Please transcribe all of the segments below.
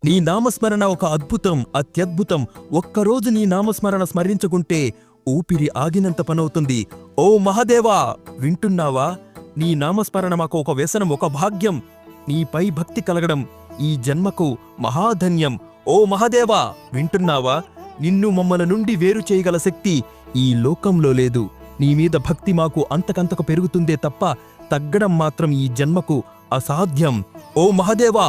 నీ నామస్మరణ ఒక అద్భుతం, అత్యద్భుతం. ఒక్కరోజు నీ నామస్మరణ స్మరించుకుంటే ఊపిరి ఆగినంత పనవుతుంది. ఓ మహాదేవా, వింటున్నావా? నీ నామస్మరణ మాకు ఒక వ్యసనం, ఒక భాగ్యం. నీపై భక్తి కలగడం ఈ జన్మకు మహాధన్యం. ఓ మహాదేవా, వింటున్నావా? నిన్ను మమ్మల నుండి వేరు చేయగల శక్తి ఈ లోకంలో లేదు. నీ మీద భక్తి మాకు అంతకంతకు పెరుగుతుందే తప్ప తగ్గడం మాత్రం ఈ జన్మకు అసాధ్యం. ఓ మహాదేవా,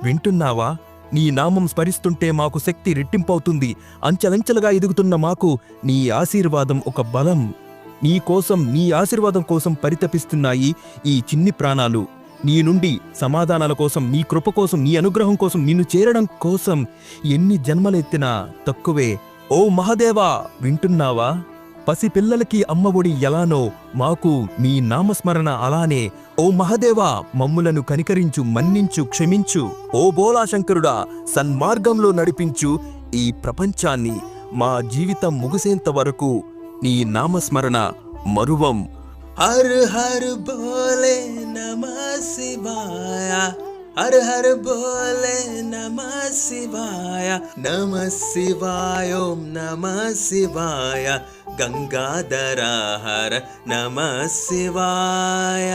వింటున్నావా? నీ నామం స్మరిస్తుంటే మాకు శక్తి రెట్టింపవుతుంది. అంచెలంచెలుగా ఎదుగుతున్న మాకు నీ ఆశీర్వాదం ఒక బలం. నీ ఆశీర్వాదం కోసం పరితపిస్తున్నాయి ఈ చిన్ని ప్రాణాలు. నీ నుండి సమాధానాల కోసం, నీ కృప కోసం, నీ అనుగ్రహం కోసం, నిన్ను చేరడం కోసం ఎన్ని జన్మలెత్తినా తక్కువే. ఓ మహాదేవా, వింటున్నావా? పసిపిల్లలకి అమ్మఒడి ఎలానో మాకు మీ నామస్మరణ అలానే. ఓ మహాదేవా, మమ్ములను కనికరించు, మన్నించు, క్షమించు. ఓ బోలాశంకరుడా, సన్మార్గంలో నడిపించు ఈ ప్రపంచాన్ని. మా జీవితం ముగిసేంత వరకు నీ నామస్మరణ మరువం. హర్ హర్ బోలే నమః శివాయ, హర్ హర్ బోలే నమః శివాయ, నమః శివాయ, ఓం నమః శివాయ. గంగాధర హర నమః శివాయ.